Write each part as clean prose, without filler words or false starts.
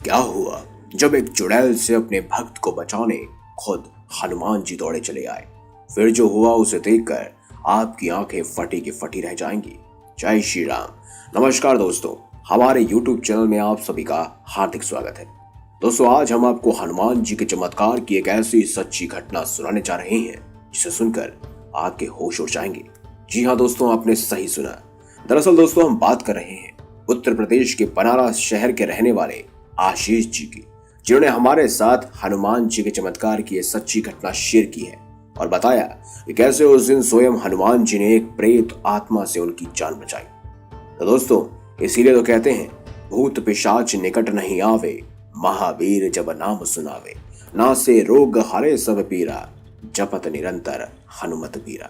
क्या हुआ जब एक चुड़ैल से अपने भक्त को बचाने खुद हनुमान जी दौड़े चले आए। फिर जो हुआ उसे देखकर आपकी आंखें फटी की फटी रह जाएंगी। जय श्री राम। नमस्कार दोस्तों, हमारे YouTube चैनल में आप सभी का हार्दिक स्वागत है। दोस्तों, आज हम आपको हनुमान जी के चमत्कार की एक ऐसी सच्ची घटना सुनाने जा रहे हैं जिसे सुनकर आपके होश उड़ जाएंगे। जी हाँ दोस्तों, आपने सही सुना। दरअसल दोस्तों, हम बात कर रहे हैं उत्तर प्रदेश के बनारस शहर के रहने वाले आशीष जी की, जिन्होंने हमारे साथ हनुमान जी के चमत्कार की एक सच्ची घटना शेयर की है और बताया कि कैसे उस दिन स्वयं हनुमान जी ने एक प्रेत आत्मा से उनकी जान बचाई। तो दोस्तों, इसीलिए तो कहते हैं भूत पिशाच निकट नहीं आवे, महावीर जब नाम सुनावे, ना से रोग हरे सब पीरा, जपत निरंतर हनुमत बीरा।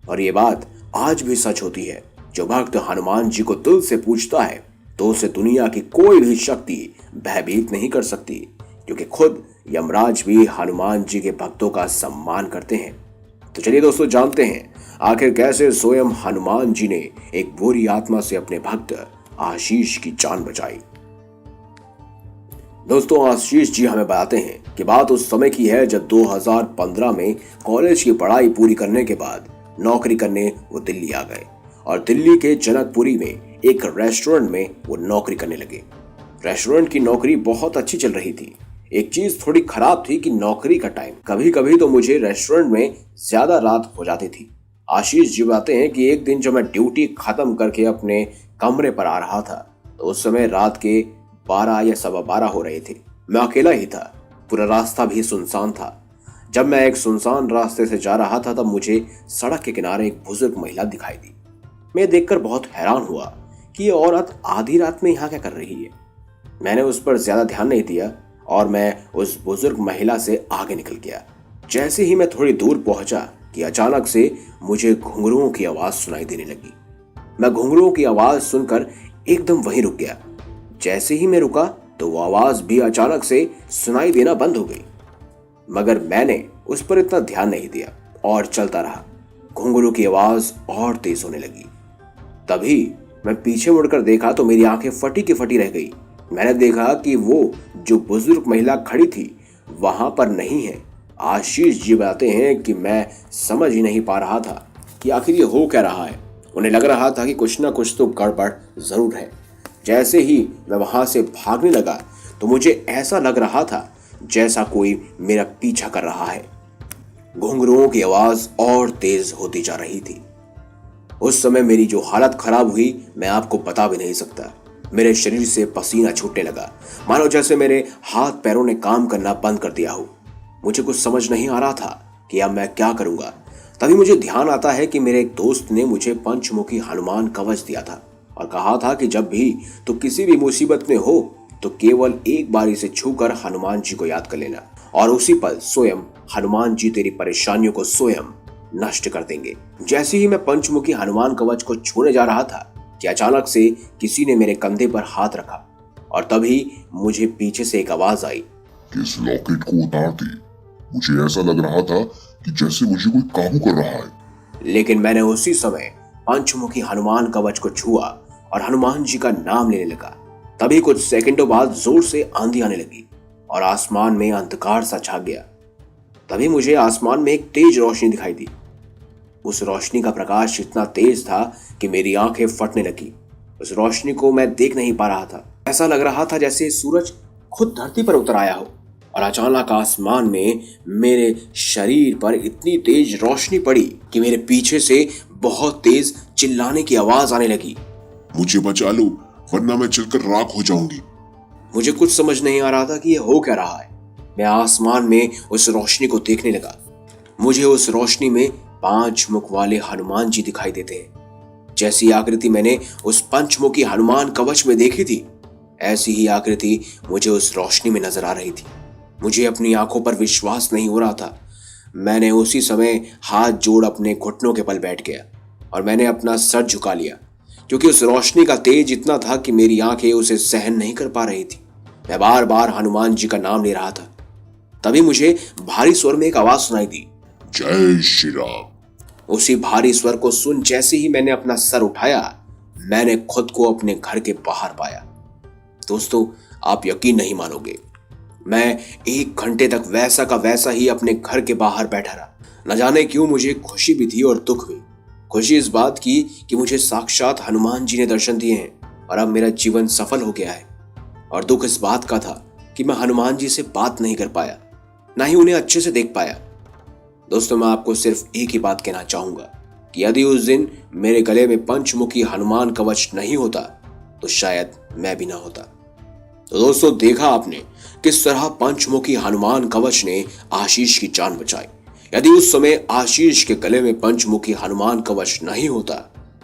और ये बात आज भी सच होती है। जो भक्त हनुमान जी को दिल से पूछता है तो उसे दुनिया की कोई भी शक्ति भयभीत नहीं कर सकती, क्योंकि खुद यमराज भी हनुमान जी के भक्तों का सम्मान करते हैं। तो चलिए दोस्तों, जानते हैं आखिर कैसे स्वयं हनुमान जी ने एक बुरी आत्मा से अपने भक्त आशीष की जान बचाई। दोस्तों, आशीष जी हमें बताते हैं कि बात उस समय की है जब 2015 में कॉलेज की पढ़ाई पूरी करने के बाद नौकरी करने वो दिल्ली आ गए और दिल्ली के जनकपुरी में एक रेस्टोरेंट में वो नौकरी करने लगे। रेस्टोरेंट की नौकरी बहुत अच्छी चल रही थी। एक चीज थोड़ी खराब थी कि नौकरी का टाइम कभी कभी तो मुझे रेस्टोरेंट में ज्यादा रात हो जाती थी। आशीष जी बताते हैं कि एक दिन जब मैं ड्यूटी खत्म करके अपने कमरे पर आ रहा था तो उस समय रात के 12 या 12:15 हो रहे थे। मैं अकेला ही था, पूरा रास्ता भी सुनसान था। जब मैं एक सुनसान रास्ते से जा रहा था तब मुझे सड़क के किनारे एक बुजुर्ग महिला दिखाई दी। मैं देखकर बहुत हैरान हुआ कि ये औरत आधी रात में यहाँ क्या कर रही है। मैंने उस पर ज्यादा ध्यान नहीं दिया और मैं उस बुजुर्ग महिला से आगे निकल गया। जैसे ही मैं थोड़ी दूर पहुंचा कि अचानक से मुझे घुंघरुओं की आवाज सुनाई देने लगी। मैं घुंघरुओं की आवाज सुनकर एकदम वहीं रुक गया। जैसे ही मैं रुका तो वो आवाज भी अचानक से सुनाई देना बंद हो गई, मगर मैंने उस पर इतना ध्यान नहीं दिया और चलता रहा। घुंघरू की आवाज और तेज होने लगी। तभी मैं पीछे मुड़कर देखा तो मेरी आंखें फटी की फटी रह गई। मैंने देखा कि वो जो बुजुर्ग महिला खड़ी थी वहां पर नहीं है। आशीष जी बताते हैं कि मैं समझ ही नहीं पा रहा था कि आखिर ये हो क्या रहा है। उन्हें लग रहा था कि कुछ ना कुछ तो गड़बड़ जरूर है। जैसे ही मैं वहां से भागने लगा तो मुझे ऐसा लग रहा था जैसा कोई मेरा पीछा कर रहा है। घुंघरुओं की आवाज और तेज होती जा रही थी। उस समय मेरी जो हालत खराब हुई मैं आपको बता भी नहीं सकता। मेरे शरीर से पसीना छूटने लगा, मानो जैसे मेरे हाथ पैरों ने काम करना बंद कर दिया हो। मुझे कुछ समझ नहीं आ रहा था कि अब मैं क्या करूंगा। तभी मुझे ध्यान आता है कि मेरे एक दोस्त ने मुझे पंचमुखी हनुमान कवच दिया था और कहा था कि जब भी तो किसी भी मुसीबत में हो तो केवल एक बार इसे छूकर हनुमान जी को याद कर लेना और उसी पल स्वयं हनुमान जी तेरी परेशानियों को स्वयं नष्ट कर देंगे। जैसे ही मैं पंचमुखी हनुमान कवच को छूने जा रहा था कि अचानक से किसी ने मेरे कंधे पर हाथ रखा और तभी मुझे पीछे से एक आवाज आई, इस लॉकेट को उतार दे। मुझे ऐसा लग रहा था कि जैसे मुझे कोई काबू कर रहा है। लेकिन मैंने उसी समय पंचमुखी हनुमान कवच को छुआ और हनुमान जी का नाम लेने लगा। तभी कुछ सेकंडों बाद जोर से आंधी आने लगी और आसमान में अंधकार सा छा गया। तभी मुझे आसमान में एक तेज रोशनी दिखाई दी। उस रोशनी का प्रकाश इतना तेज था कि मेरी आंखें फटने लगी। उस रोशनी को मैं देख नहीं पा रहा था। ऐसा लग रहा था जैसे सूरज खुद धरती पर उतर आया हो और अचानक आसमान में मेरे शरीर पर इतनी तेज रोशनी पड़ी कि मेरे पीछे से बहुत तेज चिल्लाने की आवाज आने लगी, मुझे बचा लो वरना मैं जलकर राख हो जाऊंगी। मुझे कुछ समझ नहीं आ रहा था कि यह हो क्या रहा है। मैं आसमान में उस रोशनी को देखने लगा। मुझे उस रोशनी में 5 मुख वाले हनुमान जी दिखाई देते हैं। जैसी आकृति मैंने उस पंचमुखी हनुमान कवच में देखी थी, ऐसी ही आकृति मुझे उस रोशनी में नजर आ रही थी। मुझे अपनी आंखों पर विश्वास नहीं हो रहा था। मैंने उसी समय हाथ जोड़ अपने घुटनों के बल बैठ गया और मैंने अपना सर झुका लिया, क्योंकि उस रोशनी का तेज इतना था कि मेरी आंखें उसे सहन नहीं कर पा रही थी। मैं बार बार हनुमान जी का नाम ले रहा था। तभी मुझे भारी स्वर में एक आवाज सुनाई दी, जय श्री राम। उसी भारी स्वर को सुन जैसे ही मैंने अपना सर उठाया मैंने खुद को अपने घर के बाहर पाया। दोस्तों, आप यकीन नहीं मानोगे, मैं 1 घंटे तक वैसा का वैसा ही अपने घर के बाहर बैठा रहा। न जाने क्यों मुझे खुशी भी थी और दुख भी। खुशी इस बात की कि मुझे साक्षात हनुमान जी ने दर्शन दिए हैं और अब मेरा जीवन सफल हो गया है, और दुख इस बात का था कि मैं हनुमान जी से बात नहीं कर पाया, ना ही उन्हें अच्छे से देख पाया। दोस्तों, मैं आपको सिर्फ एक ही बात कहना चाहूंगा कि यदि उस दिन मेरे गले में पंचमुखी हनुमान कवच नहीं होता तो शायद मैं भी ना होता। तो दोस्तों, देखा आपने किस तरह पंचमुखी हनुमान कवच ने आशीष की जान बचाई। यदि उस समय आशीष के गले में पंचमुखी हनुमान कवच नहीं होता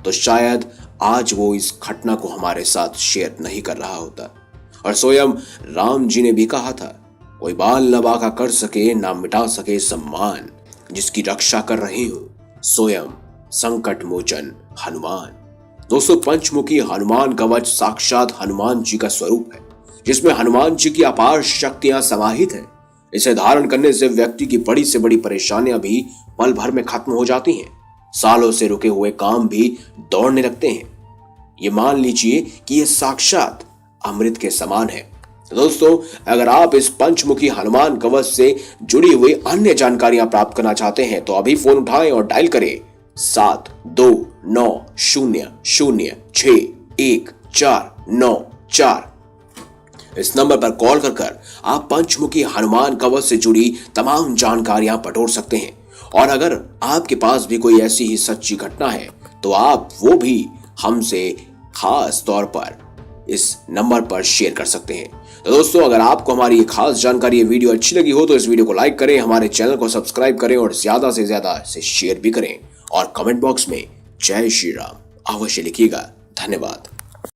तो शायद आज वो इस घटना को हमारे साथ शेयर नहीं कर रहा होता। और स्वयं राम जी ने भी कहा था, कोई बाल न बांका कर सके, ना मिटा सके सम्मान, जिसकी रक्षा कर रही हूं स्वयं संकट मोचन हनुमान। दोस्तों, पंचमुखी हनुमान कवच साक्षात हनुमान जी का स्वरूप है, जिसमें हनुमान जी की अपार शक्तियां समाहित हैं। इसे धारण करने से व्यक्ति की बड़ी से बड़ी परेशानियां भी पल भर में खत्म हो जाती हैं। सालों से रुके हुए काम भी दौड़ने लगते हैं। ये मान लीजिए कि ये साक्षात अमृत के समान है। तो दोस्तों, अगर आप इस पंचमुखी हनुमान कवच से जुड़ी हुई अन्य जानकारियां प्राप्त करना चाहते हैं तो अभी फोन उठाएं और डायल करें 7290061494। इस नंबर पर कॉल कर आप पंचमुखी हनुमान कवच से जुड़ी तमाम जानकारियां बटोर सकते हैं। और अगर आपके पास भी कोई ऐसी ही सच्ची घटना है तो आप वो भी हमसे खास तौर पर इस नंबर पर शेयर कर सकते हैं। तो दोस्तों, अगर आपको हमारी ये खास जानकारी, ये वीडियो अच्छी लगी हो तो इस वीडियो को लाइक करें, हमारे चैनल को सब्सक्राइब करें और ज्यादा से ज्यादा इसे शेयर भी करें। और कमेंट बॉक्स में जय श्री राम अवश्य लिखिएगा। धन्यवाद।